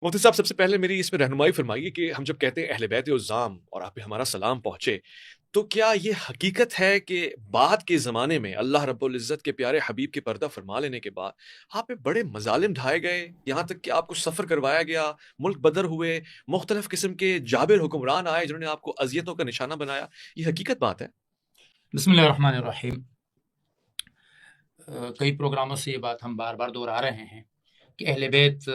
مفتی صاحب، سب سے پہلے میری اس میں رہنمائی فرمائیے کہ ہم جب کہتے ہیں اہل بیت عظام اور آپ پہ ہمارا سلام پہنچے، تو کیا یہ حقیقت ہے کہ بعد کے زمانے میں اللہ رب العزت کے پیارے حبیب کے پردہ فرما لینے کے بعد آپ پہ بڑے مظالم ڈھائے گئے، یہاں تک کہ آپ کو سفر کروایا گیا، ملک بدر ہوئے، مختلف قسم کے جابر حکمران آئے جنہوں نے آپ کو اذیتوں کا نشانہ بنایا؟ یہ حقیقت بات ہے؟ بسم اللہ الرحمن الرحیم۔ کئی پروگراموں سے یہ بات ہم بار بار دہرا رہے ہیں کہ اہل بیت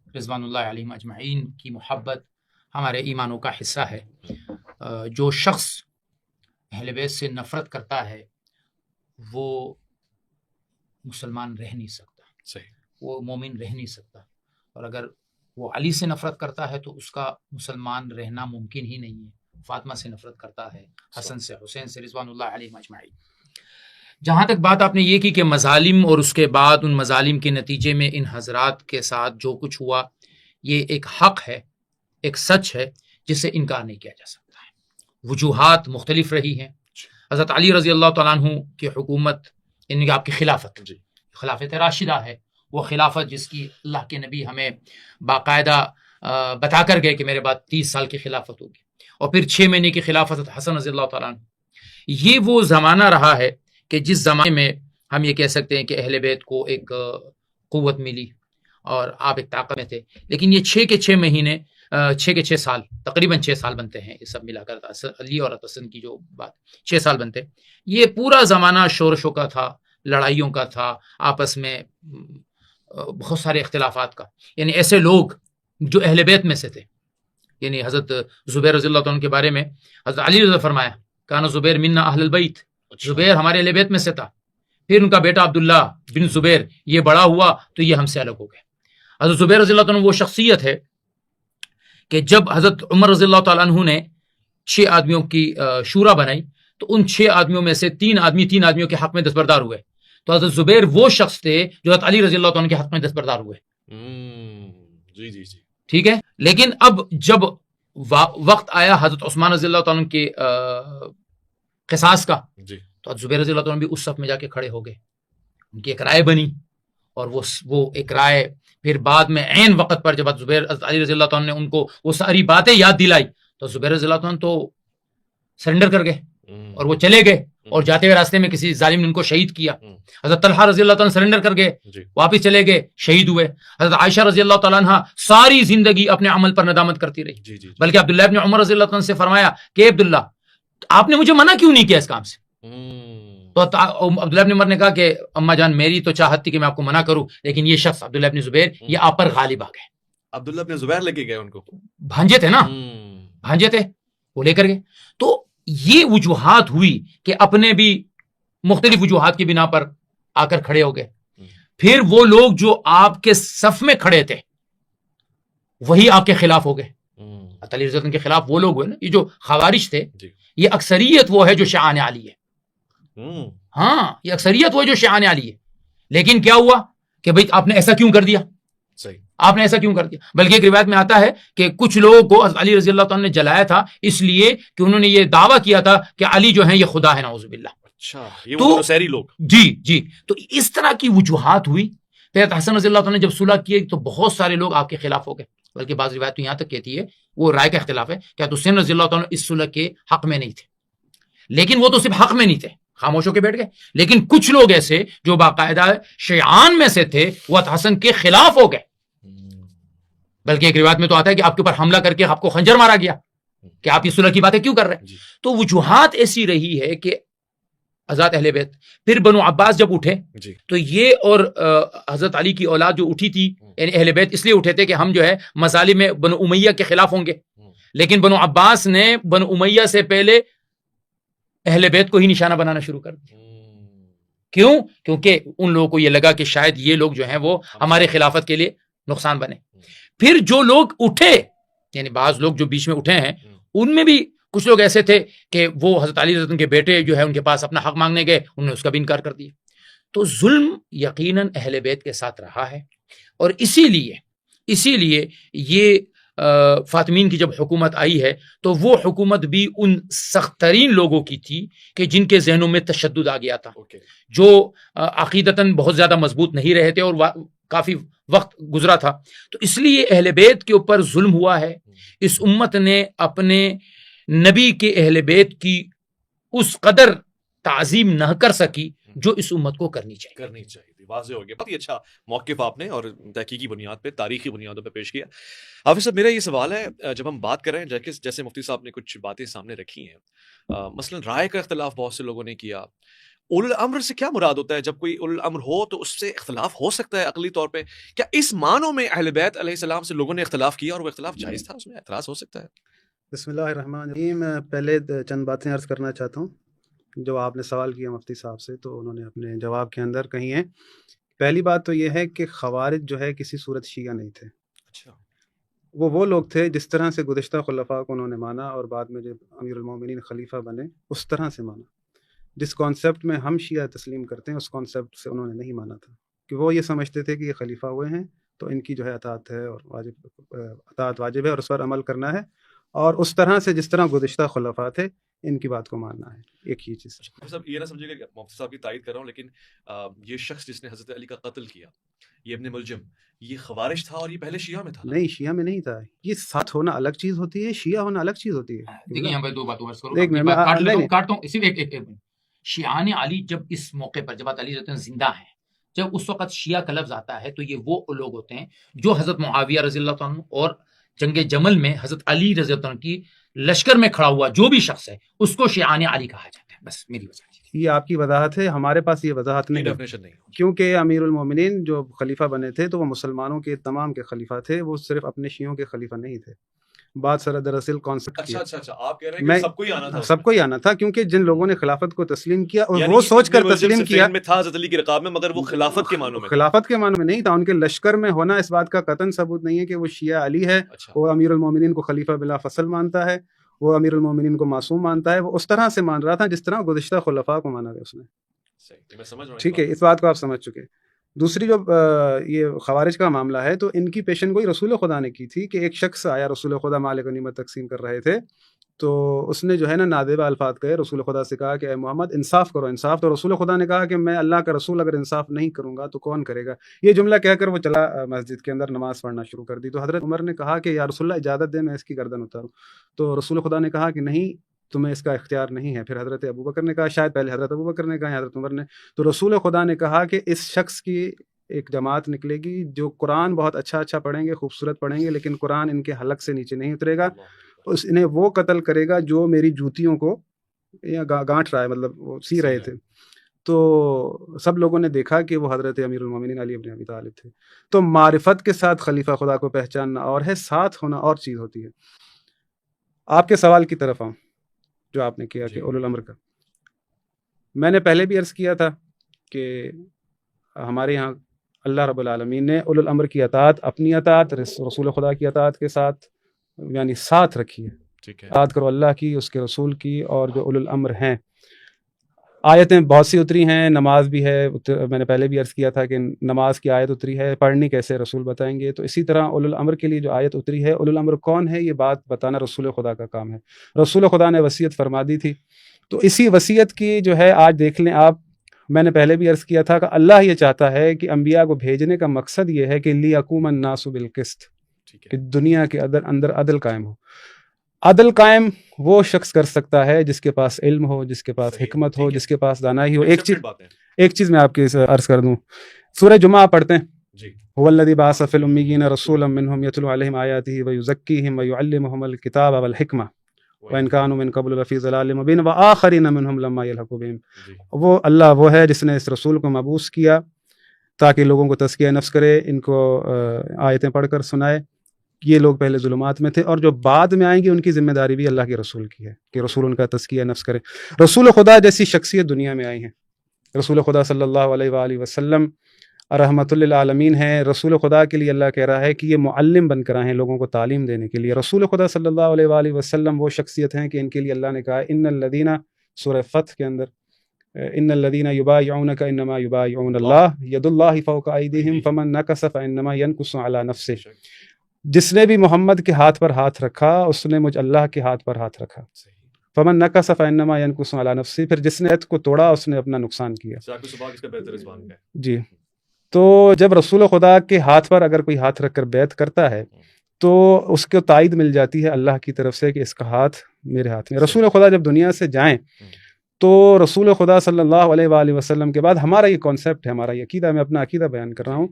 رضوان اللہ علیہم اجمعین کی محبت ہمارے ایمانوں کا حصہ ہے۔ جو شخص اہل بیت سے نفرت کرتا ہے وہ مسلمان رہ نہیں سکتا، صحیح، وہ مومن رہ نہیں سکتا، اور اگر وہ علی سے نفرت کرتا ہے تو اس کا مسلمان رہنا ممکن ہی نہیں ہے۔ فاطمہ سے نفرت کرتا ہے، حسن سے، حسین سے، رضوان اللہ علیہم اجمعین۔ جہاں تک بات آپ نے یہ کی کہ مظالم اور اس کے بعد ان مظالم کے نتیجے میں ان حضرات کے ساتھ جو کچھ ہوا، یہ ایک حق ہے، ایک سچ ہے جس سے انکار نہیں کیا جا سکتا ہے۔ وجوہات مختلف رہی ہیں۔ حضرت علی رضی اللہ تعالیٰ عنہ کی حکومت، یعنی آپ کی خلافت، خلافت راشدہ ہے، وہ خلافت جس کی اللہ کے نبی ہمیں باقاعدہ بتا کر گئے کہ میرے بعد 30 سال کی خلافت ہوگی، اور پھر 6 مہینے کی خلافت حسن رضی اللہ تعالیٰ عنہ۔ یہ وہ زمانہ رہا ہے کہ جس زمانے میں ہم یہ کہہ سکتے ہیں کہ اہل بیت کو ایک قوت ملی اور آپ ایک طاقت میں تھے، لیکن یہ 6 کے 6 مہینے، 6 کے 6 سال، تقریباً 6 سال بنتے ہیں یہ سب ملا کر، علی اور حسن کی جو بات 6 سال بنتے، یہ پورا زمانہ شورشوں کا تھا، لڑائیوں کا تھا، آپس میں بہت سارے اختلافات کا۔ یعنی ایسے لوگ جو اہل بیت میں سے تھے، یعنی حضرت زبیر رضی اللہ عنہ کے بارے میں حضرت علی رضی فرمایا کانا زبیر منا اہل البیت، زبیر ہمارے اہل بیت میں سے تھا۔ پھر ان کا بیٹا عبداللہ بن زبیر یہ بڑا ہوا تو یہ ہم سے الگ ہو گئے۔ حضرت زبیر رضی اللہ عنہ وہ شخصیت ہے کہ جب حضرت عمر رضی اللہ تعالیٰ عنہ نے 6 آدمیوں کی شورا بنائی تو ان 6 آدمیوں میں سے 3 آدمیوں کے حق میں دستبردار ہوئے، تو حضرت زبیر وہ شخص تھے جو حضرت علی رضی اللہ عنہ کے حق میں دستبردار ہوئے۔ جی، ٹھیک ہے۔ لیکن اب جب وقت آیا حضرت عثمان رضی اللہ تعالیٰ عنہ کے قصاص کا، تو حضرت زبیر رضی اللہ عنہ بھی اس صف میں جا کے کھڑے ہو گئے، ان کی ایک رائے بنی، اور وہ ایک رائے پھر بعد میں عین وقت پر جب حضرت علی رضی اللہ عنہ نے ان کو وہ ساری باتیں یاد دلائی تو زبیر رضی اللہ عنہ تو سرنڈر کر گئے اور وہ چلے گئے، اور جاتے ہوئے راستے میں کسی ظالم نے ان کو شہید کیا۔ حضرت طلحہ رضی اللہ عنہ سرنڈر کر گئے، واپس چلے گئے، شہید ہوئے۔ حضرت عائشہ رضی اللہ تعالیٰ عنہ ساری زندگی اپنے عمل پر ندامت کرتی رہی، بلکہ عبداللہ ابن عمر رضی اللہ عنہ سے فرمایا کہ عبداللہ آپ نے مجھے منع کیوں نہیں کیا اس کام سے؟ تو عبداللہ ابن عمر نے کہا کہ اماں جان میری تو چاہت تھی کہ میں آپ کو منع کروں، لیکن یہ شخص عبداللہ ابن زبیر یہ آپ پر غالب آ گئے۔ عبداللہ ابن زبیر لے کے گئے، ان کو بھانجے تھے نا، بھانجے تھے، وہ لے کر گئے۔ تو یہ وجوہات ہوئی کہ اپنے بھی مختلف وجوہات کی بنا پر آ کر کھڑے ہو گئے۔ پھر وہ لوگ جو آپ کے صف میں کھڑے تھے وہی آپ کے خلاف ہو گئے، علی رضی اللہ عنہ کے خلاف وہ لوگ ہوئے نا، یہ جو خوارج تھے، یہ اکثریت وہ ہے جو شیعان علی ہے۔ ہاں، یہ اکثریت وہ جو شیعان علی ہے، لیکن کیا ہوا کہ بھئی آپ نے ایسا کیوں کر دیا؟ صحیح، آپ نے ایسا کیوں کر دیا؟ بلکہ ایک روایت میں آتا ہے کہ کچھ لوگوں کو علی رضی اللہ عنہ نے جلایا تھا اس لیے کہ انہوں نے یہ دعویٰ کیا تھا کہ علی جو ہیں یہ خدا ہے، نعوذ باللہ۔ اچھا، یہ وہ نصیری لوگ۔ جی، تو اس طرح کی وجوہات ہوئی۔ پھر حسن رضی اللہ عنہ نے جب صلح کی تو بہت سارے لوگ آپ کے خلاف ہو گئے، بلکہ بعض روایت تو یہاں تک کہتی ہے، وہ رائے کا اختلاف ہے کہ حسین رضی اللہ عنہ اس صلح کے حق میں نہیں تھے، لیکن وہ تو صرف حق میں نہیں تھے، خاموش ہو کے بیٹھ گئے۔ لیکن کچھ لوگ ایسے جو باقاعدہ شیعان میں سے تھے وہ حسن کے خلاف ہو گئے، بلکہ ایک روایت میں تو آتا ہے کہ آپ کے اوپر حملہ کر کے آپ کو خنجر مارا گیا کہ آپ یہ صلح کی باتیں کیوں کر رہے ہیں۔ تو وجوہات ایسی رہی ہے کہ حضرت اہل بیت، پھر بنو عباس جب اٹھے تو یہ اور حضرت علی کی اولاد جو اٹھی تھی، یعنی اہل بیت اس لیے اٹھے تھے کہ ہم جو ہے مظالم میں بنو امیہ کے خلاف ہوں گے، لیکن بنو عباس نے بنو امیہ سے پہلے اہل بیت کو ہی نشانہ بنانا شروع کر دیا۔ کیوں؟ کیونکہ ان لوگوں کو یہ لگا کہ شاید یہ لوگ جو ہیں وہ ہمارے خلافت کے لیے نقصان بنے۔ پھر جو لوگ اٹھے، یعنی بعض لوگ جو بیچ میں اٹھے ہیں، ان میں بھی کچھ لوگ ایسے تھے کہ وہ حضرت علی رضی اللہ عنہ کے بیٹے جو ہے ان کے پاس اپنا حق مانگنے گئے، انہوں نے اس کا بھی انکار کر دیا۔ تو ظلم یقیناً اہل بیت کے ساتھ رہا ہے، اور اسی لیے یہ فاطمین کی جب حکومت آئی ہے تو وہ حکومت بھی ان سخت ترین لوگوں کی تھی کہ جن کے ذہنوں میں تشدد آ گیا تھا، جو عقیدتاً بہت زیادہ مضبوط نہیں رہے تھے، اور کافی وقت گزرا تھا. تو اس لیے اہل بیت کے اوپر ظلم ہوا ہے. اس امت نے اپنے نبی کے اہل بیت کی اس قدر تعظیم نہ کر سکی جو اس امت کو کرنی چاہیے. واضح ہو گیا. بہت ہی اچھا موقف آپ نے اور تحقیقی بنیاد پہ تاریخی بنیادوں پہ پیش کیا. حافظ صاحب میرا یہ سوال ہے جب ہم بات کر رہے ہیں جیسے مفتی صاحب نے کچھ باتیں سامنے رکھی ہیں مثلا رائے کا اختلاف بہت سے لوگوں نے کیا. اول الامر سے کیا مراد ہوتا ہے؟ جب کوئی اول الامر ہو تو اس سے اختلاف ہو سکتا ہے عقلی طور پہ. کیا اس معنوں میں اہل بیت علیہ السلام سے لوگوں نے اختلاف کیا اور وہ اختلاف جائز تھا، اس میں اعتراض ہو سکتا ہے؟ بسم اللہ الرحمن الرحیم. میں پہلے چند باتیں عرض کرنا چاہتا ہوں. جو آپ نے سوال کیا مفتی صاحب سے تو انہوں نے اپنے جواب کے اندر کہی ہیں. پہلی بات تو یہ ہے کہ خوارج جو ہے کسی صورت شیعہ نہیں تھے. اچھا. وہ لوگ تھے جس طرح سے گزشتہ خلفاء کو انہوں نے مانا اور بعد میں جب امیر المومنین خلیفہ بنے اس طرح سے مانا. جس کانسیپٹ میں ہم شیعہ تسلیم کرتے ہیں اس کانسیپٹ سے انہوں نے نہیں مانا تھا، کہ وہ یہ سمجھتے تھے کہ یہ خلیفہ ہوئے ہیں تو ان کی جو ہے اطاعت ہے اور اطاعت واجب ہے اور اس پر عمل کرنا ہے، اور اس طرح سے جس طرح گزشتہ خلفاء تھے ان کی بات کو ماننا ہے. ایک ہی چیز. صاحب یہ نہ سمجھے گا کہ مفتی صاحب کی تائید کر رہا ہوں، لیکن یہ شخص جس نے حضرت علی کا قتل کیا، یہ ابن ملجم، یہ خوارج تھا اور یہ پہلے شیعہ میں تھا؟ نہیں، شیعہ میں نہیں تھا. یہ ساتھ ہونا الگ چیز ہوتی ہے، شیعہ ہونا الگ چیز ہوتی ہے. دیکھیں یہاں پہ دو باتوں پر کاٹتا ہوں اسی ایک شیعان علی جب اس موقع پر جب علی رضی اللہ زندہ ہیں، جب اس وقت شیعہ کا لفظ آتا ہے تو یہ وہ لوگ ہوتے ہیں جو حضرت معاویہ رضی اللہ عنہ اور جنگ جمل میں حضرت علی رضی اللہ عنہ کی لشکر میں کھڑا ہوا جو بھی شخص ہے اس کو شیعان علی کہا جاتا ہے. بس میری وجہ یہ آپ کی وضاحت ہے، ہمارے پاس یہ وضاحت نہیں ہے، کیونکہ امیر المومنین جو خلیفہ بنے تھے تو وہ مسلمانوں کے تمام کے خلیفہ تھے، وہ صرف اپنے شیعوں کے خلیفہ نہیں تھے. بات سر دراصل کانسیپٹ کی. اچھا آپ کہہ رہے ہیں کہ سب کو ہی آنا تھا؟ سب کو ہی آنا تھا، کیونکہ جن لوگوں نے خلافت کو تسلیم کیا اور وہ سوچ کر تسلیم کیا میں تھا حضرت علی کی رکاب میں، مگر وہ خلافت کے معنوں میں نہیں تھا. ان کے لشکر میں ہونا اس بات کا قطعاً ثبوت نہیں ہے کہ وہ شیعہ علی ہے. وہ امیر المومنین کو خلیفہ بلا فصل مانتا ہے، وہ امیر المومنین کو معصوم مانتا ہے. وہ اس طرح سے مان رہا تھا جس طرح گزشتہ خلفاء کو مانا گیا اس نے. ٹھیک ہے، اس بات کو آپ سمجھ چکے. دوسری جو یہ خوارج کا معاملہ ہے تو ان کی پیشن گوئی رسول خدا نے کی تھی کہ ایک شخص آیا، رسول خدا مال غنیمت تقسیم کر رہے تھے تو اس نے جو ہے نا نادیبہ الفاظ کہے، رسول خدا سے کہا کہ اے محمد انصاف کرو انصاف. تو رسول خدا نے کہا کہ میں اللہ کا رسول اگر انصاف نہیں کروں گا تو کون کرے گا. یہ جملہ کہہ کر وہ چلا مسجد کے اندر نماز پڑھنا شروع کر دی. تو حضرت عمر نے کہا کہ یا رسول اللہ اجازت دے میں اس کی گردن اتاروں. تو رسول خدا نے کہا کہ نہیں، تمہیں اس کا اختیار نہیں ہے. پھر حضرت ابوبکر نے کہا، شاید پہلے حضرت ابوبکر نے کہا حضرت عمر نے. تو رسول خدا نے کہا کہ اس شخص کی ایک جماعت نکلے گی جو قرآن بہت اچھا پڑھیں گے، خوبصورت پڑھیں گے، لیکن قرآن ان کے حلق سے نیچے نہیں اترے گا. انہیں وہ قتل کرے گا جو میری جوتیوں کو یا گانٹھ رہا ہے، مطلب وہ سی رہے تھے. تو سب لوگوں نے دیکھا کہ وہ حضرت امیر المومنین علی بن ابی طالب تھے. تو معرفت کے ساتھ خلیفہ خدا کو پہچاننا اور ہے، ساتھ ہونا اور چیز ہوتی ہے. آپ کے سوال کی طرف آؤں جو آپ نے کیا کہ اولو الامر کا. میں نے پہلے بھی عرض کیا تھا کہ ہمارے یہاں اللہ رب العالمین نے اولو الامر کی اطاعت، اپنی اطاعت رسول خدا کی اطاعت کے ساتھ یعنی ساتھ رکھی ہے. اطاعت کرو اللہ کی، اس کے رسول کی، اور جو اولو الامر ہیں. آیتیں بہت سی اتری ہیں، نماز بھی ہے. میں نے پہلے بھی عرض کیا تھا کہ نماز کی آیت اتری ہے، پڑھنی کیسے رسول بتائیں گے. تو اسی طرح اولو الامر کے لیے جو آیت اتری ہے، اولو الامر کون ہے یہ بات بتانا رسول خدا کا کام ہے. رسول خدا نے وصیت فرما دی تھی، تو اسی وصیت کی جو ہے آج دیکھ لیں آپ. میں نے پہلے بھی عرض کیا تھا کہ اللہ یہ چاہتا ہے کہ انبیاء کو بھیجنے کا مقصد یہ ہے کہ لیقوم الناس بالقسط، کہ دنیا کے اندر عدل قائم ہو. عدل قائم وہ شخص کر سکتا ہے جس کے پاس علم ہو، جس کے پاس حکمت ہو، جس کے پاس دانائی ہو. ایک چیز میں آپ کے عرض کر دوں، سورہ جمعہ آپ پڑھتے ہیں، هو الذی بعث فی الامیین رسولا منہم یتلو علیہم آیاتہ ویزکیہم ویعلمہم الکتاب والحکمہ وَإِن كَانُوا مِن قَبْلُ لَفِي ضَلَالٍ مُبِينٍ وَآخَرِينَ مِنْهُمْ لَمَّا يَلْحَقُوا بِهِمْ. وہ اللہ وہ ہے جس نے اس رسول کو مبعوث کیا تاکہ لوگوں کو تزکیہ نفس کرے، ان کو آیتیں پڑھ کر سنائے. یہ لوگ پہلے ظلمات میں تھے، اور جو بعد میں آئیں گے ان کی ذمہ داری بھی اللہ کے رسول کی ہے کہ رسول ان کا تزکیہ نفس کرے. رسول خدا جیسی شخصیت دنیا میں آئی ہیں. رسول خدا صلی اللہ علیہ وآلہ وسلم رحمت للعالمین ہیں. رسول خدا کے لیے اللہ کہہ رہا ہے کہ یہ معلم بن کر آئے ہیں لوگوں کو تعلیم دینے کے لیے. رسول خدا صلی اللہ علیہ وآلہ وسلم وہ شخصیت ہیں کہ ان کے لیے اللہ نے کہا ان الذین، سورہ فتح کے اندر، ان الذین یبایعونک انما یبایعون اللہ ید اللہ فوق ایدیہم فمن نکث فانما ینکث علی نفسہ. جس نے بھی محمد کے ہاتھ پر ہاتھ رکھا اس نے مجھ اللہ کے ہاتھ پر ہاتھ رکھا. فمن نکث فانما ینکث علی نفسہ. پھر جس نے عہد کو توڑا اس نے اپنا نقصان کیا. جی تو جب رسول خدا کے ہاتھ پر اگر کوئی ہاتھ رکھ کر بیعت کرتا ہے تو اس کو تائید مل جاتی ہے اللہ کی طرف سے کہ اس کا ہاتھ میرے ہاتھ میں. رسول خدا جب دنیا سے جائیں تو رسول خدا صلی اللہ علیہ وآلہ وسلم کے بعد ہمارا یہ کانسیپٹ ہے, ہمارا یہ عقیدہ, میں اپنا عقیدہ بیان کر رہا ہوں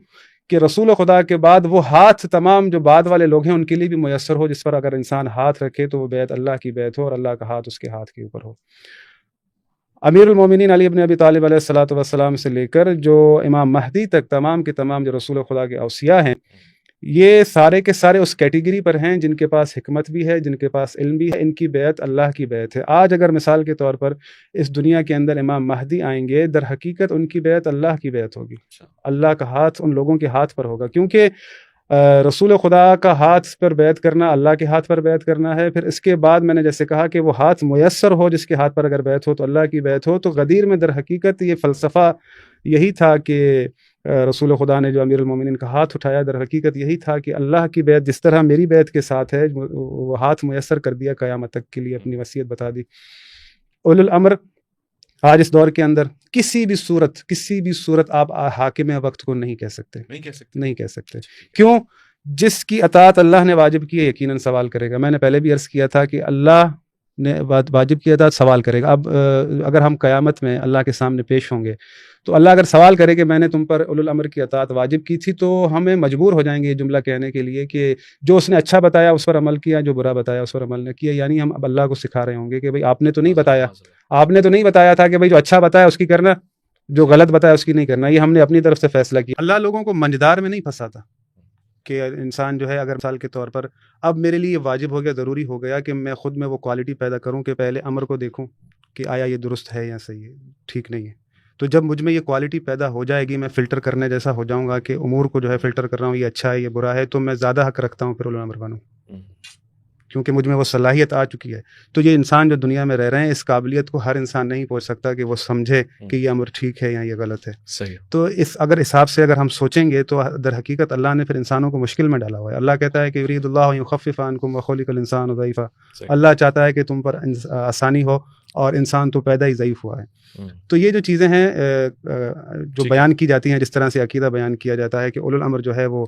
کہ رسول خدا کے بعد وہ ہاتھ تمام جو بعد والے لوگ ہیں ان کے لیے بھی میسر ہو, جس پر اگر انسان ہاتھ رکھے تو وہ بیعت اللہ کی بیعت ہو اور اللہ کا ہاتھ اس کے ہاتھ کے اوپر ہو. امیر المومنین علی ابن ابی طالب علیہ الصلوۃ والسلام سے لے کر جو امام مہدی تک تمام کے تمام جو رسول خدا کے اوصیاء ہیں, یہ سارے کے سارے اس کیٹیگری پر ہیں جن کے پاس حکمت بھی ہے, جن کے پاس علم بھی ہے. ان کی بیعت اللہ کی بیعت ہے. آج اگر مثال کے طور پر اس دنیا کے اندر امام مہدی آئیں گے, در حقیقت ان کی بیعت اللہ کی بیعت ہوگی, اللہ کا ہاتھ ان لوگوں کے ہاتھ پر ہوگا, کیونکہ رسول خدا کا ہاتھ پر بیعت کرنا اللہ کے ہاتھ پر بیعت کرنا ہے. پھر اس کے بعد میں نے جیسے کہا کہ وہ ہاتھ میسر ہو جس کے ہاتھ پر اگر بیعت ہو تو اللہ کی بیعت ہو. تو غدیر میں در حقیقت یہ فلسفہ یہی تھا کہ رسول خدا نے جو امیر المومنین کا ہاتھ اٹھایا, در حقیقت یہی تھا کہ اللہ کی بیعت جس طرح میری بیعت کے ساتھ ہے وہ ہاتھ میسر کر دیا قیامت تک کے لیے, اپنی وصیت بتا دی. اولو الامر آج اس دور کے اندر کسی بھی صورت آپ حاکم وقت کو نہیں کہہ سکتے. کیوں؟ جس کی اطاعت اللہ نے واجب کی ہے یقیناً سوال کرے گا. میں نے پہلے بھی عرض کیا تھا کہ اللہ نے واجب کی اطاعت سوال کرے گا. اب اگر ہم قیامت میں اللہ کے سامنے پیش ہوں گے تو اللہ اگر سوال کرے کہ میں نے تم پر اولو الامر کی اطاعت واجب کی تھی, تو ہمیں مجبور ہو جائیں گے یہ جملہ کہنے کے لیے کہ جو اس نے اچھا بتایا اس پر عمل کیا, جو برا بتایا اس پر عمل نہ کیا. یعنی ہم اب اللہ کو سکھا رہے ہوں گے کہ بھئی آپ نے تو نہیں بتایا تھا کہ بھئی جو اچھا بتایا اس کی کرنا, جو غلط بتایا اس کی نہیں کرنا. یہ ہم نے اپنی طرف سے فیصلہ کیا. اللہ لوگوں کو منجدار میں نہیں پھنساتا کہ انسان جو ہے اگر مثال کے طور پر اب میرے لیے واجب ہو گیا, ضروری ہو گیا کہ میں خود میں وہ کوالٹی پیدا کروں کہ پہلے امر کو دیکھوں کہ آیا یہ درست ہے یا صحیح ہے, ٹھیک نہیں ہے. تو جب مجھ میں یہ کوالٹی پیدا ہو جائے گی, میں فلٹر کرنے جیسا ہو جاؤں گا کہ امور کو جو ہے فلٹر کر رہا ہوں, یہ اچھا ہے یہ برا ہے, تو میں زیادہ حق رکھتا ہوں پھر اولو الامر بنوں, کیونکہ مجھ میں وہ صلاحیت آ چکی ہے. تو یہ انسان جو دنیا میں رہ رہے ہیں اس قابلیت کو ہر انسان نہیں پہنچ سکتا کہ وہ سمجھے کہ یہ امر ٹھیک ہے یا یہ غلط ہے. صحیح. تو اس اگر حساب سے اگر ہم سوچیں گے تو در حقیقت اللہ نے پھر انسانوں کو مشکل میں ڈالا ہوا ہے. اللہ کہتا ہے کہ یرید اللہ یخفف عنکم وخلق الانسان ضعیفا. اللہ چاہتا ہے کہ تم پر آسانی ہو اور انسان تو پیدا ہی ضعیف ہوا ہے. تو یہ جو چیزیں ہیں جو بیان کی جاتی ہیں, جس طرح سے عقیدہ بیان کیا جاتا ہے کہ اولو الامر جو ہے وہ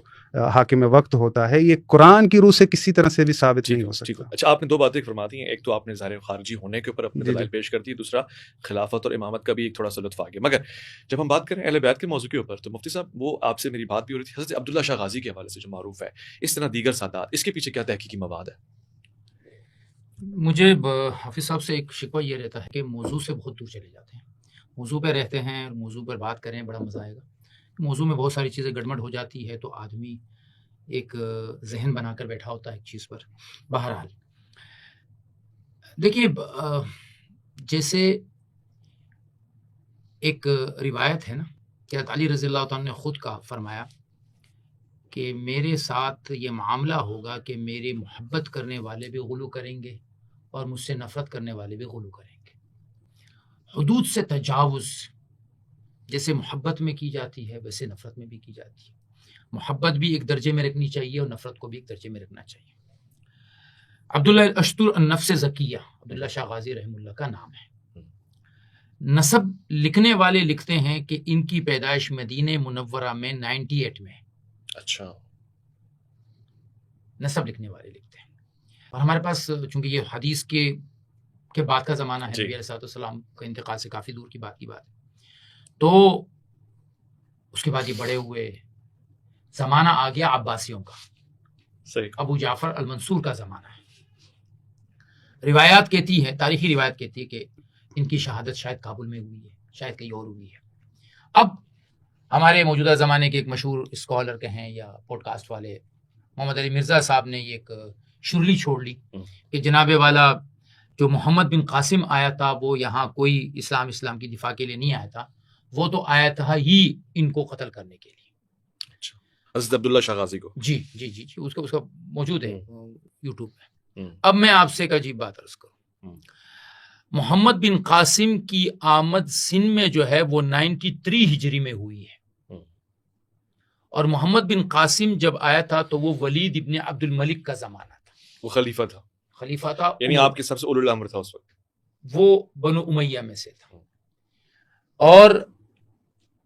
حاکم وقت ہوتا ہے, یہ قرآن کی روح سے کسی طرح سے بھی ثابت نہیں ہو سکتا. اچھا, آپ نے دو باتیں فرما دی ہیں. ایک تو آپ نے ظاہر خارجی ہونے کے اوپر اپنے دلائل پیش کر دی, دوسرا خلافت اور امامت کا بھی ایک تھوڑا سا لطف آ گیا. مگر جب ہم بات کریں اہل بیت کے موضوع کے اوپر تو مفتی صاحب وہ آپ سے میری بات بھی ہو رہی تھی حضرت عبداللہ شاہ غازی کے حوالے سے جو معروف ہے, اس طرح دیگر سادات, اس کے پیچھے کیا تحقیقی مواد ہے؟ مجھے حافظ صاحب سے ایک شکوہ یہ رہتا ہے کہ موضوع سے بہت دور چلے جاتے ہیں. موضوع پہ رہتے ہیں اور موضوع پر بات کریں بڑا مزہ آئے گا. موضوع میں بہت ساری چیزیں گڑبڑ ہو جاتی ہے تو آدمی ایک ذہن بنا کر بیٹھا ہوتا ہے ایک چیز پر. بہرحال دیکھیے, جیسے ایک روایت ہے نا کہ علی رضی اللہ تعالیٰ نے خود کا فرمایا کہ میرے ساتھ یہ معاملہ ہوگا کہ میری محبت کرنے والے بھی غلو کریں گے اور مجھ سے نفرت کرنے والے بھی غلو کریں گے. حدود سے تجاوز جیسے محبت میں کی جاتی ہے ویسے نفرت میں بھی کی جاتی ہے. محبت بھی ایک درجے میں رکھنی چاہیے اور نفرت کو بھی ایک درجے میں رکھنا چاہیے. عبداللہ اشتر النفس زکیہ عبداللہ شاہ غازی رحمہ اللہ کا نام ہے. نسب لکھنے والے لکھتے ہیں کہ ان کی پیدائش مدینہ منورہ میں 98 میں. اچھا, نسب لکھنے والے لکھتے ہیں. اور ہمارے پاس چونکہ یہ حدیث کے بعد کا زمانہ ہے, نبی علیہ السلام کا انتقال سے کافی دور کی بات ہے, تو اس کے بعد یہ بڑے ہوئے, زمانہ آ گیا عباسیوں کا. صحیح. ابو جعفر المنصور کا زمانہ ہے. روایات کہتی ہے, تاریخی روایت کہتی ہے کہ ان کی شہادت شاید کابل میں ہوئی ہے, شاید کہیں اور ہوئی ہے. اب ہمارے موجودہ زمانے کے ایک مشہور اسکالر کہیں یا پوڈ کاسٹ والے محمد علی مرزا صاحب نے یہ ایک شرلی چھوڑ لی کہ جناب والا جو محمد بن قاسم آیا تھا وہ یہاں کوئی اسلام کی دفاع کے لیے نہیں آیا تھا, وہ تو آیا تھا ہی ان کو قتل کرنے کے لیے. حضرت عبداللہ شاہ غازی کو جی اس کا موجود ہے یوٹیوب پہ. اب میں آپ سے ایک عجیب بات عرض کروں. محمد بن قاسم کی آمد سندھ میں جو ہے وہ 93 ہجری میں ہوئی ہے, اور محمد بن قاسم جب آیا تھا تو وہ ولید ابن عبد الملک کا زمانہ تھا. وہ خلیفہ تھا, یعنی آپ کے سب سے اولو الامر تھا اس وقت. وہ بنو امیہ میں سے تھا. اور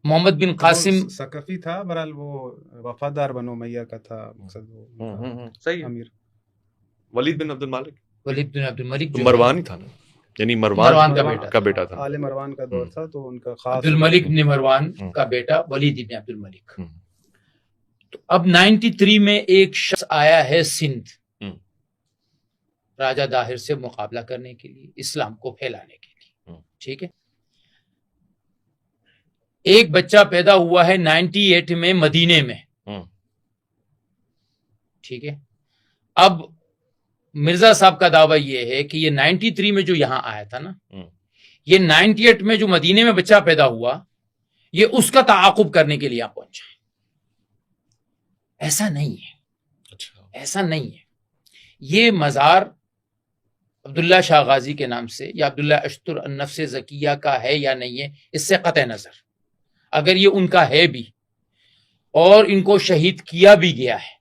محمد بن قاسم ثقفی تھا، بہرحال وہ وفادار بنو امیہ کا تھا مقصد، وہ صحیح. امیر. ولید بن عبد المالک، ولید بن عبد الملک جو مروان ہی تھا نا، یعنی مروان کا بیٹا تھا. آل مروان کا دور تھا تو ان کا خاص عبد الملک بن مروان کا بیٹا ولید بن عبد الملک. تو اب 93 میں ایک شخص آیا ہے سندھ راجہ داہر سے مقابلہ کرنے کے لیے، اسلام کو پھیلانے کے لیے. ٹھیک ہے، ایک بچہ پیدا ہوا ہے 98 میں مدینے میں. ٹھیک ہے، اب مرزا صاحب کا دعویٰ یہ ہے کہ یہ 93 میں جو یہاں آیا تھا نا، یہ 98 میں جو مدینے میں بچہ پیدا ہوا، یہ اس کا تعاقب کرنے کے لیے یہاں پہنچا ہے. ایسا نہیں ہے، ایسا نہیں ہے. یہ مزار عبداللہ شاہ غازی کے نام سے یا عبداللہ اشتر النفس زکیہ کا ہے یا نہیں ہے، اس سے قطع نظر. اگر یہ ان کا ہے بھی اور ان کو شہید کیا بھی گیا ہے،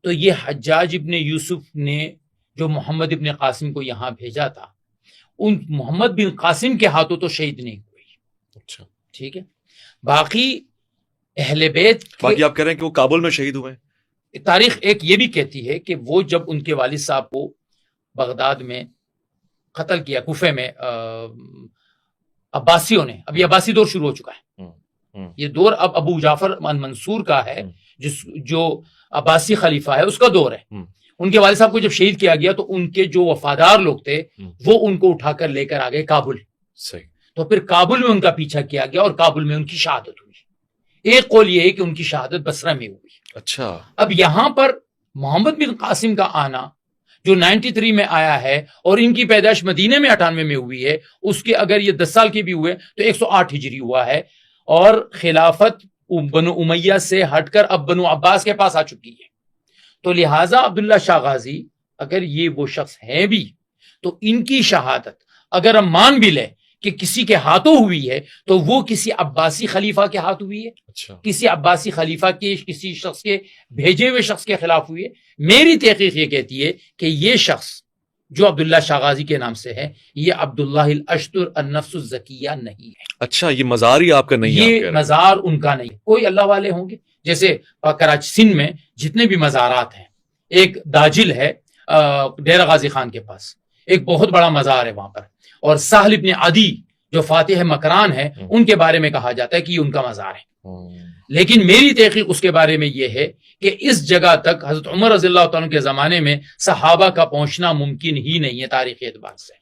تو یہ حجاج ابن یوسف نے جو محمد ابن قاسم کو یہاں بھیجا تھا، ان محمد بن قاسم کے ہاتھوں تو شہید نہیں ہوئی. اچھا ٹھیک ہے. باقی اہل بیت باقی آپ کہہ رہے ہیں کہ وہ کابل میں شہید ہوئے. تاریخ ایک یہ بھی کہتی ہے کہ وہ جب ان کے والد صاحب کو بغداد میں قتل کیا، کوفے میں عباسیوں نے، اب یہ عباسی دور شروع ہو چکا ہے. یہ دور اب ابو جعفر منصور کا ہے، جو عباسی خلیفہ ہے اس کا دور ہے. ان کے والد صاحب کو جب شہید کیا گیا تو ان کے جو وفادار لوگ تھے وہ ان کو اٹھا کر لے کر آگئے کابل. صحیح. تو پھر کابل میں ان کا پیچھا کیا گیا اور کابل میں ان کی شہادت ہوئی. ایک قول یہ ہے کہ ان کی شہادت بصرہ میں ہوئی. اچھا. اب یہاں پر محمد بن قاسم کا آنا جو 93 میں آیا ہے اور ان کی پیدائش مدینے میں 98 میں ہوئی ہے، اس کے اگر یہ 10 سال کے بھی ہوئے تو 108 ہجری ہوا ہے، اور خلافت بنو امیہ سے ہٹ کر اب بنو عباس کے پاس آ چکی ہے. تو لہٰذا عبداللہ شاہ غازی اگر یہ وہ شخص ہیں بھی، تو ان کی شہادت اگر ہم مان بھی لیں کہ کسی کے ہاتھوں ہوئی ہے تو وہ کسی عباسی خلیفہ کے ہاتھ ہوئی ہے. اچھا. کسی عباسی خلیفہ کے کسی شخص کے بھیجے ہوئے شخص کے خلاف ہوئی ہے. میری تحقیق یہ کہتی ہے کہ یہ شخص جو عبداللہ شاہ غازی کے نام سے ہے، یہ عبداللہ الاشتر النفس الزکیہ نہیں ہے. اچھا، یہ مزار ہی آپ کا نہیں ہے؟ یہ مزار ان کا نہیں. کوئی اللہ والے ہوں گے، جیسے کراچی سندھ میں جتنے بھی مزارات ہیں، ایک داجل ہے ڈیرہ غازی خان کے پاس، ایک بہت بڑا مزار ہے وہاں پر، اور سہل ابن عدی جو فاتح مکران ہے ان کے بارے میں کہا جاتا ہے کہ یہ ان کا مزار ہے. لیکن میری تحقیق اس کے بارے میں یہ ہے کہ اس جگہ تک حضرت عمر رضی اللہ تعالیٰ کے زمانے میں صحابہ کا پہنچنا ممکن ہی نہیں ہے تاریخی اعتبار سے.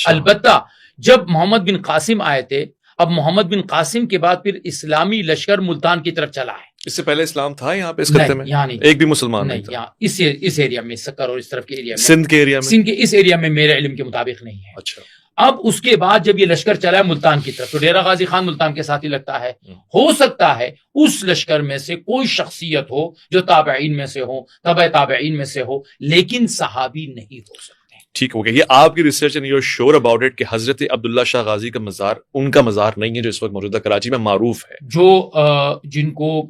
البتہ جب محمد بن قاسم آئے تھے، اب محمد بن قاسم کے بعد پھر اسلامی لشکر ملتان کی طرف چلا ہے. اس سے پہلے اسلام تھا یہاں پہ اس خطے میں؟ ایک بھی مسلمان نہیں تھا اس ایریا میں، سکر اور اس طرف کے ایریا میں، سندھ کے ایریا میں، سندھ کے اس ایریا میں میرے علم کے مطابق نہیں ہے. اچھا. اب اس کے بعد جب یہ لشکر چلا ہے ملتان کی طرف، تو ڈیرہ غازی خان ملتان کے ساتھ ہی لگتا ہے. ہو سکتا ہے اس لشکر میں سے کوئی شخصیت ہو جو تابعین میں سے ہو، تبع تابعین میں سے ہو، لیکن صحابی نہیں ہو سکتے. ٹھیک ہو گیا. یہ آپ کی ریسرچ اینڈ یو شور اباؤٹ اٹ کہ حضرت عبداللہ شاہ غازی کا مزار ان کا مزار نہیں ہے جو اس وقت موجودہ کراچی میں معروف ہے، جو جن کو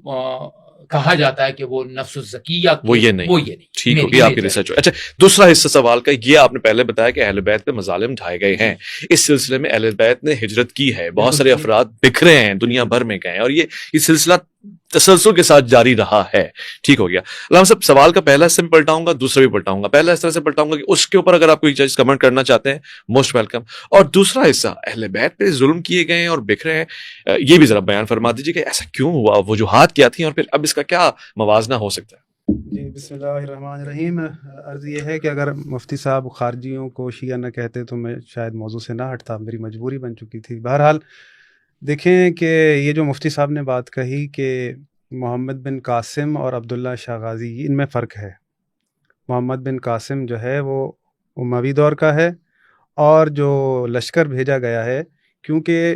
کہا جاتا ہے کہ وہ نفس الزکیہ، وہ یہ نہیں. ٹھیک ہو گیا آپ کی ریسرچ. اچھا، دوسرا حصہ سوال کا یہ آپ نے پہلے بتایا کہ اہل بیت پہ مظالم ڈھائے گئے ہیں. اس سلسلے میں اہل بیت نے ہجرت کی ہے، بہت سارے افراد بکھرے ہیں، دنیا بھر میں گئے ہیں، اور یہ سلسلہ تسلسل کے ساتھ جاری رہا ہے. ٹھیک ہو گیا. علامہ صاحب، سوال کا پہلا حصہ بھی پلٹاؤں گا، دوسرا بھی پلٹاؤں گا. پہلا اس طرح سے پلٹاؤں گا کہ اس کے اوپر اگر آپ کوئی چیز کمنٹ کرنا چاہتے ہیں، موسٹ ویلکم. اور دوسرا حصہ اہل بیت پہ ظلم کیے گئے ہیں اور بکھرے ہیں، یہ بھی ذرا بیان فرما دیجیے کہ ایسا کیوں ہوا، وجوہات کیا تھیں، اور پھر اب اس کا کیا موازنہ ہو سکتا ہے. جی، بسم اللہ الرحمن الرحیم. عرض یہ ہے کہ اگر مفتی صاحب خارجیوں کو شیعہ نہ کہتے تو میں شاید موضوع سے نہ ہٹتا، میری مجبوری بن چکی تھی. بہرحال دیکھیں کہ یہ جو مفتی صاحب نے بات کہی کہ محمد بن قاسم اور عبداللہ شاہ غازی، ان میں فرق ہے. محمد بن قاسم جو ہے وہ اموی دور کا ہے، اور جو لشکر بھیجا گیا ہے، کیونکہ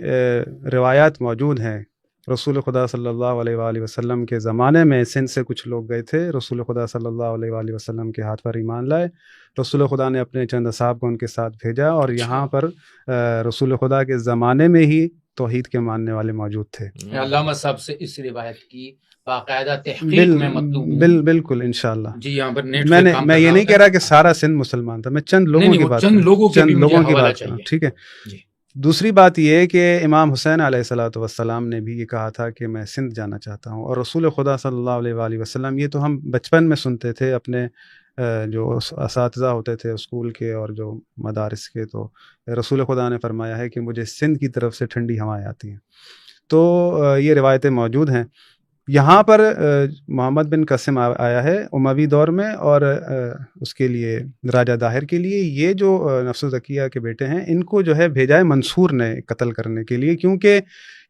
روایات موجود ہیں، رسول خدا صلی اللہ علیہ وآلہ وسلم کے زمانے میں سندھ سے کچھ لوگ گئے تھے، رسول خدا صلی اللہ علیہ وآلہ وسلم کے ہاتھ پر ایمان لائے. رسول خدا نے اپنے چند اصحاب کو ان کے ساتھ بھیجا، اور یہاں پر رسول خدا کے زمانے میں ہی توحید کے ماننے والے موجود تھے. علامہ صاحب سے اس روایت کی باقاعدہ تحقیق میں مطلوب ہوں. بالکل انشاءاللہ. جی، یہاں پر میں یہ نہیں کہہ رہا کہ سارا سندھ مسلمان تھا، میں چند لوگوں کی بات، چند لوگوں کی بات. ٹھیک ہے. دوسری بات یہ کہ امام حسین علیہ الصلوۃ والسلام نے بھی یہ کہا تھا کہ میں سندھ جانا چاہتا ہوں، اور رسول خدا صلی اللہ علیہ وآلہ وسلم، یہ تو ہم بچپن میں سنتے تھے اپنے جو اساتذہ ہوتے تھے اسکول کے اور جو مدارس کے، تو رسول خدا نے فرمایا ہے کہ مجھے سندھ کی طرف سے ٹھنڈی ہوائیں آتی ہیں، تو یہ روایتیں موجود ہیں۔ یہاں پر محمد بن قاسم آیا ہے اموی دور میں، اور اس کے لیے راجہ داہر کے لیے یہ جو نفس زکیہ کے بیٹے ہیں ان کو جو ہے بھیجا ہے منصور نے قتل کرنے کے لیے، کیونکہ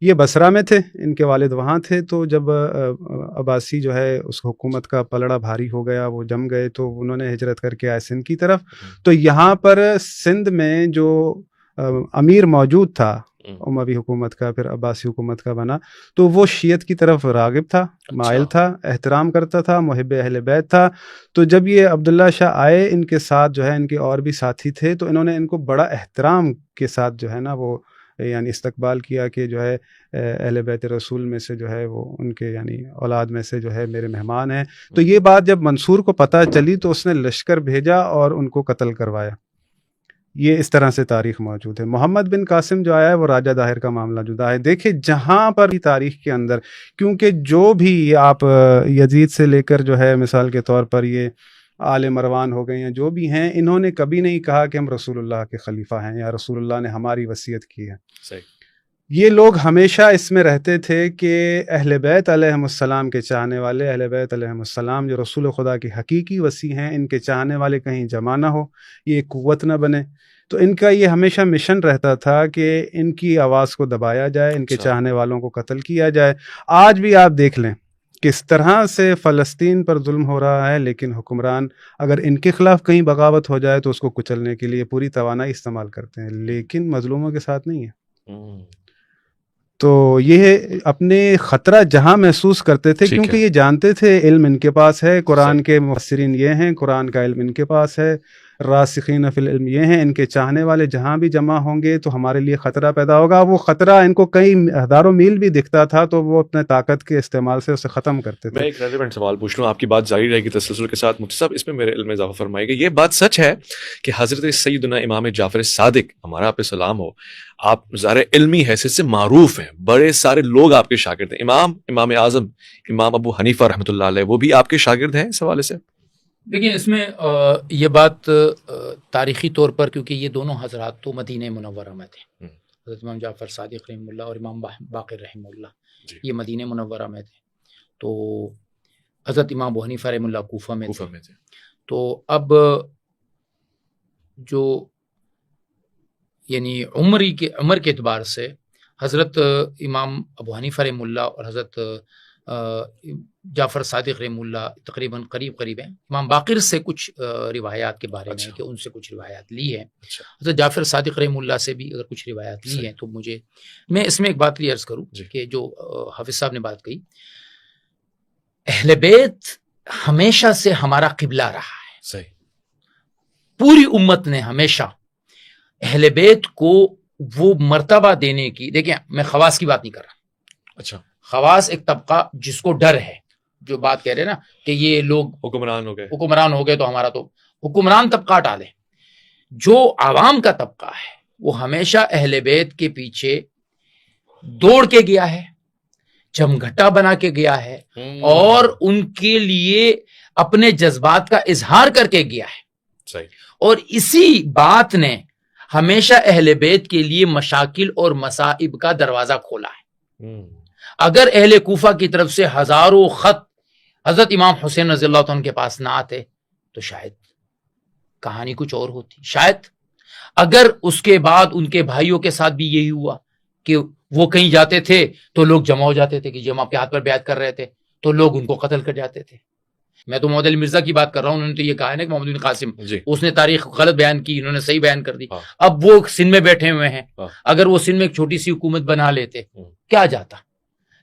یہ بصرہ میں تھے، ان کے والد وہاں تھے، تو جب عباسی جو ہے اس حکومت کا پلڑا بھاری ہو گیا، وہ جم گئے، تو انہوں نے ہجرت کر کے آئے سندھ کی طرف۔ تو یہاں پر سندھ میں جو امیر موجود تھا اموی حکومت کا، پھر عباسی حکومت کا بنا، تو وہ شیعت کی طرف راغب تھا، مائل تھا، احترام کرتا تھا، محب اہل بیت تھا۔ تو جب یہ عبداللہ شاہ آئے، ان کے ساتھ جو ہے ان کے اور بھی ساتھی تھے، تو انہوں نے ان کو بڑا احترام کے ساتھ جو ہے نا وہ یعنی استقبال کیا کہ جو ہے اہل بیت رسول میں سے جو ہے وہ ان کے یعنی اولاد میں سے جو ہے میرے مہمان ہیں۔ تو یہ بات جب منصور کو پتہ چلی تو اس نے لشکر بھیجا اور ان کو قتل کروایا۔ یہ اس طرح سے تاریخ موجود ہے۔ محمد بن قاسم جو آیا ہے وہ راجہ داہر کا معاملہ جدا ہے۔ دیکھیں جہاں پر بھی تاریخ کے اندر، کیونکہ جو بھی آپ یزید سے لے کر جو ہے مثال کے طور پر یہ آل مروان ہو گئے ہیں، جو بھی ہیں، انہوں نے کبھی نہیں کہا کہ ہم رسول اللہ کے خلیفہ ہیں یا رسول اللہ نے ہماری وصیت کی ہے۔ صحیح۔ یہ لوگ ہمیشہ اس میں رہتے تھے کہ اہل بیت علیہم السلام کے چاہنے والے، اہل بیت علیہم السلام جو رسول خدا کی حقیقی وصی ہیں، ان کے چاہنے والے کہیں جمع نہ ہو، یہ ایک قوت نہ بنے۔ تو ان کا یہ ہمیشہ مشن رہتا تھا کہ ان کی آواز کو دبایا جائے، ان کے چاہنے والوں کو قتل کیا جائے۔ آج بھی آپ دیکھ لیں کس طرح سے فلسطین پر ظلم ہو رہا ہے، لیکن حکمران اگر ان کے خلاف کہیں بغاوت ہو جائے تو اس کو کچلنے کے لیے پوری توانائی استعمال کرتے ہیں، لیکن مظلوموں کے ساتھ نہیں ہے۔ تو یہ اپنے خطرہ جہاں محسوس کرتے تھے، کیونکہ یہ جانتے تھے علم ان کے پاس ہے، قرآن کے مفسرین یہ ہیں، قرآن کا علم ان کے پاس ہے، راسخین فی العلم یہ ہیں، ان کے چاہنے والے جہاں بھی جمع ہوں گے تو ہمارے لیے خطرہ پیدا ہوگا۔ وہ خطرہ ان کو کئی ہزاروں میل بھی دکھتا تھا تو وہ اپنے طاقت کے استعمال سے اسے ختم کرتے تھے۔ میں ایک ریلیونٹ سوال پوچھ لوں، آپ کی بات جاری رہے گی تسلسل کے ساتھ، مفتی صاحب اس میں میرے علم میں اضافہ فرمائے گا۔ یہ بات سچ ہے کہ حضرت سیدنا امام جعفر صادق ہمارا آپ پہ سلام ہو، آپ ظاہر علمی حیثیت سے معروف ہیں، بڑے سارے لوگ آپ کے شاگرد ہیں، امام اعظم امام ابو حنیفہ رحمۃ اللہ علیہ وہ بھی آپ کے شاگرد ہیں اس حوالے سے؟ دیکھیں اس میں یہ بات تاریخی طور پر، کیونکہ یہ دونوں حضرات تو مدینہ منورہ میں تھے، حضرت امام جعفر صادق رحمہ اللہ اور امام باقر رحمہ اللہ، یہ مدینہ منورہ میں تھے، تو حضرت امام ابو حنیفہ رحمہ اللہ کوفہ میں تھے۔ تو اب جو یعنی عمر کے اعتبار سے حضرت امام ابو حنیفہ رحمہ اللہ اور حضرت جعفر صادق رحمہ اللہ تقریباً قریب ہیں۔ امام باقر سے کچھ روایات کے بارے میں کہ ان سے کچھ روایات لی ہیں، حضرت جعفر صادق رحمہ اللہ سے بھی اگر کچھ روایات لی ہیں، تو میں اس میں ایک بات عرض کروں کہ جو حافظ صاحب نے بات کہی، اہل بیت ہمیشہ سے ہمارا قبلہ رہا ہے۔ صحیح۔ پوری امت نے ہمیشہ اہل بیت کو وہ مرتبہ دینے کی، دیکھیں میں خواص کی بات نہیں کر رہا، اچھا خواص ایک طبقہ جس کو ڈر ہے، جو بات کہہ رہے ہیں نا کہ یہ لوگ حکمران ہو گئے تو ہمارا تو حکمران طبقہ ٹالے، جو عوام کا طبقہ ہے وہ ہمیشہ اہل بیت کے پیچھے دوڑ کے گیا ہے، جمگھٹا بنا کے گیا ہے، اور ان کے لیے اپنے جذبات کا اظہار کر کے گیا ہے۔ صحیح۔ اور اسی بات نے ہمیشہ اہل بیت کے لیے مشاکل اور مصائب کا دروازہ کھولا ہے۔ اگر اہل کوفہ کی طرف سے ہزاروں خط حضرت امام حسین رضی اللہ عنہ کے پاس نہ آتے تو شاید کہانی کچھ اور ہوتی، شاید اگر اس کے بعد ان کے بھائیوں کے ساتھ بھی یہی ہوا کہ وہ کہیں جاتے تھے تو لوگ جمع ہو جاتے تھے کہ جب آپ کے ہاتھ پر بیعت کر رہے تھے تو لوگ ان کو قتل کر جاتے تھے۔ میں تو محمد علی مرزا کی بات کر رہا ہوں، انہوں نے تو یہ کہا ہے نا کہ محمد بن قاسم اس نے تاریخ غلط بیان کی، انہوں نے صحیح بیان کر دی۔ اب وہ سندھ میں بیٹھے ہوئے ہیں، اگر وہ سندھ میں ایک چھوٹی سی حکومت بنا لیتے کیا جاتا،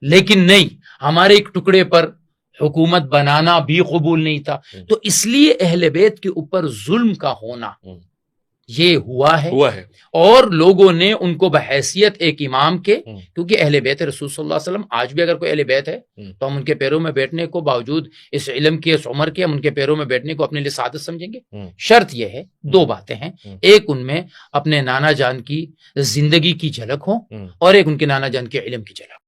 لیکن نہیں، ہمارے ایک ٹکڑے پر حکومت بنانا بھی قبول نہیں تھا۔ تو اس لیے اہل بیت کے اوپر ظلم کا ہونا یہ ہوا ہے اور لوگوں نے ان کو بحیثیت ایک امام کے، کیونکہ اہل بیت رسول صلی اللہ علیہ وسلم، آج بھی اگر کوئی اہل بیت ہے تو ہم ان کے پیروں میں بیٹھنے کو، باوجود اس علم کی، اس عمر کے، ہم ان کے پیروں میں بیٹھنے کو اپنے لیے سعادت سمجھیں گے. شرط یہ ہے، دو باتیں ہیں، ایک ان میں اپنے نانا جان کی زندگی کی جھلک ہو اور ایک ان کے نانا جان کے علم کی جھلک.